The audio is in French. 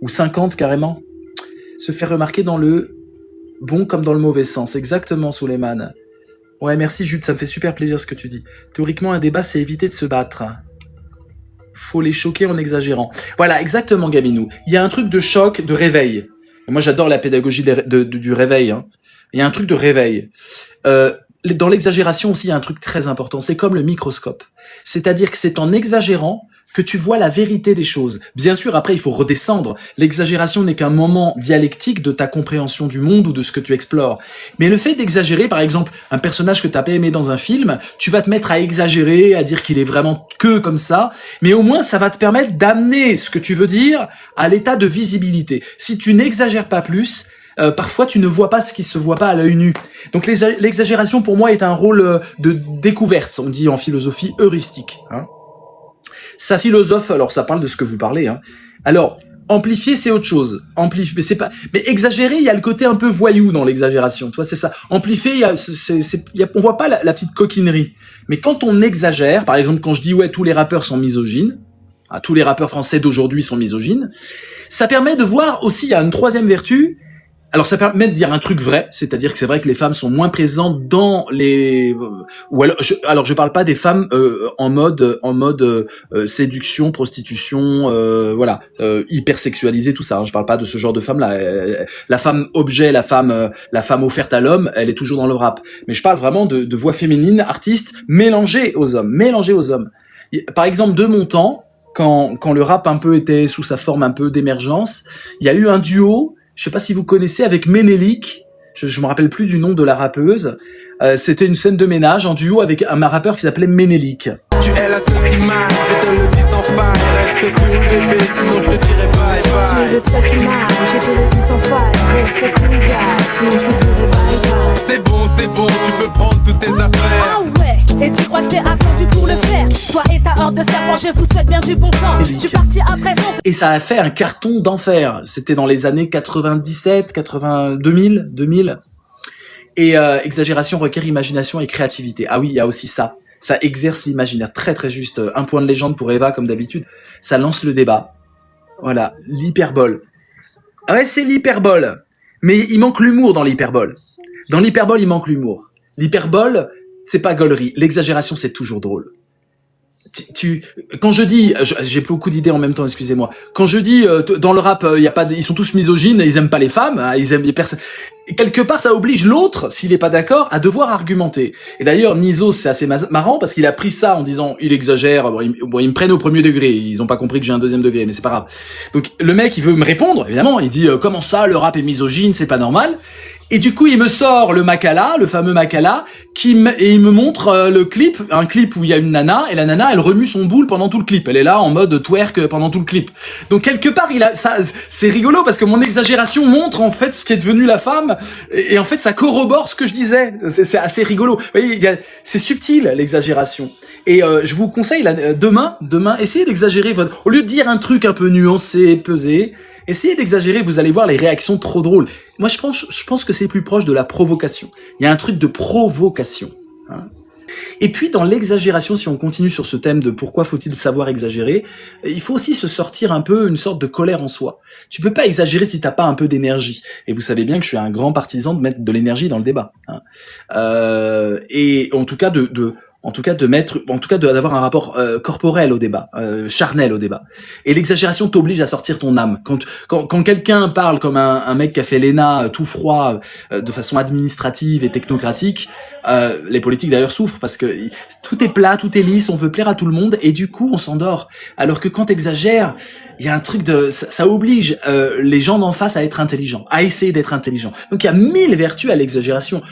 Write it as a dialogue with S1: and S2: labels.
S1: ou 50 carrément. Se faire remarquer dans le bon comme dans le mauvais sens. Exactement, Souleymane. Ouais, merci Jude, ça me fait super plaisir ce que tu dis. Théoriquement, un débat, c'est éviter de se battre. Faut les choquer en exagérant. Voilà, exactement, Gaminou. Il y a un truc de choc, de réveil. Et moi, j'adore la pédagogie du réveil. Hein. Il y a un truc de réveil. Dans l'exagération aussi, il y a un truc très important. C'est comme le microscope. C'est-à-dire que c'est en exagérant que tu vois la vérité des choses. Bien sûr, après, il faut redescendre. L'exagération n'est qu'un moment dialectique de ta compréhension du monde ou de ce que tu explores. Mais le fait d'exagérer, par exemple, un personnage que tu n'as pas aimé dans un film, tu vas te mettre à exagérer, à dire qu'il est vraiment que comme ça, mais au moins, ça va te permettre d'amener ce que tu veux dire à l'état de visibilité. Si tu n'exagères pas plus, parfois tu ne vois pas ce qui se voit pas à l'œil nu. Donc l'exagération, pour moi, est un rôle de découverte, on dit en philosophie heuristique, hein. Ça philosophe, alors ça parle de ce que vous parlez. Hein. Alors, amplifier, c'est autre chose. Amplifier, c'est pas. Mais exagérer, il y a le côté un peu voyou dans l'exagération. Tu vois, c'est ça. Amplifier, on voit pas la petite coquinerie. Mais quand on exagère, par exemple, quand je dis ouais, tous les rappeurs sont misogynes, tous les rappeurs français d'aujourd'hui sont misogynes, ça permet de voir aussi, il y a une troisième vertu. Alors ça permet de dire un truc vrai, c'est-à-dire que c'est vrai que les femmes sont moins présentes dans les ou alors je parle pas des femmes en mode séduction, prostitution, voilà, hyper sexualisée, tout ça, hein. Je parle pas de ce genre de femmes là. La femme objet, la femme offerte à l'homme, elle est toujours dans le rap. Mais je parle vraiment de voix féminines, artistes mélangées aux hommes, Par exemple, de mon temps, quand le rap un peu était sous sa forme un peu d'émergence, il y a eu un duo. Je sais pas si vous connaissez, avec Ménélique, je me rappelle plus du nom de la rappeuse, c'était une scène de ménage en duo avec un rappeur qui s'appelait Ménélique.
S2: Tu es la seule image, je te le dis sans faille, reste cool bébé, sinon je te dirai bye bye. Tu es le seul image, je te le dis sans faille, reste cool gars, sinon je te dirai bye bye. C'est bon, tu peux prendre toutes tes affaires.
S3: Ah ouais, et tu crois que je t'ai attendu pour le faire? Toi et ta horde de serpents, je vous souhaite bien du bon temps. Je suis parti à présent.
S1: Et ça a fait un carton d'enfer. C'était dans les années 97, 80, 2000. Et exagération requiert imagination et créativité. Ah oui, il y a aussi ça. Ça exerce l'imaginaire. Très très juste. Un point de légende pour Eva, comme d'habitude. Ça lance le débat. Voilà, l'hyperbole. Ah ouais, c'est l'hyperbole. Mais il manque l'humour dans l'hyperbole. Dans l'hyperbole, il manque l'humour. L'hyperbole, c'est pas gaulerie. L'exagération, c'est toujours drôle. Quand je dis, j'ai beaucoup d'idées en même temps, excusez-moi. Quand je dis dans le rap, il y a pas, ils sont tous misogynes, ils aiment pas les femmes, hein, ils aiment les personnes. Quelque part, ça oblige l'autre, s'il est pas d'accord, à devoir argumenter. Et d'ailleurs, Niso, c'est assez marrant parce qu'il a pris ça en disant, il exagère. Bon, ils me prennent au premier degré. Ils ont pas compris que j'ai un deuxième degré, mais c'est pas grave. Donc le mec, il veut me répondre, évidemment. Il dit, comment ça, le rap est misogyne, c'est pas normal. Et du coup, il me sort le Makala, le fameux Makala, et il me montre un clip où il y a une nana, et la nana, elle remue son boule pendant tout le clip. Elle est là en mode twerk pendant tout le clip. Donc quelque part, c'est rigolo parce que mon exagération montre en fait ce qui est devenu la femme, et en fait, ça corrobore ce que je disais. C'est assez rigolo. Vous voyez, c'est subtil l'exagération. Et je vous conseille demain, essayez d'exagérer au lieu de dire un truc un peu nuancé, pesé. Essayez d'exagérer, vous allez voir les réactions trop drôles. Moi, je pense que c'est plus proche de la provocation. Il y a un truc de provocation. Hein. Et puis, dans l'exagération, si on continue sur ce thème de pourquoi faut-il savoir exagérer, il faut aussi se sortir un peu une sorte de colère en soi. Tu peux pas exagérer si t'as pas un peu d'énergie. Et vous savez bien que je suis un grand partisan de mettre de l'énergie dans le débat. Hein. Et en tout cas, d'avoir un rapport corporel au débat, charnel au débat. Et l'exagération t'oblige à sortir ton âme. Quand quelqu'un parle comme un mec qui a fait l'ENA tout froid, de façon administrative et technocratique, les politiques d'ailleurs souffrent parce que tout est plat, tout est lisse, on veut plaire à tout le monde et du coup on s'endort. Alors que quand t'exagères, il y a un truc ça oblige les gens d'en face à être intelligents, à essayer d'être intelligents. Donc il y a 1000 vertus à l'exagération.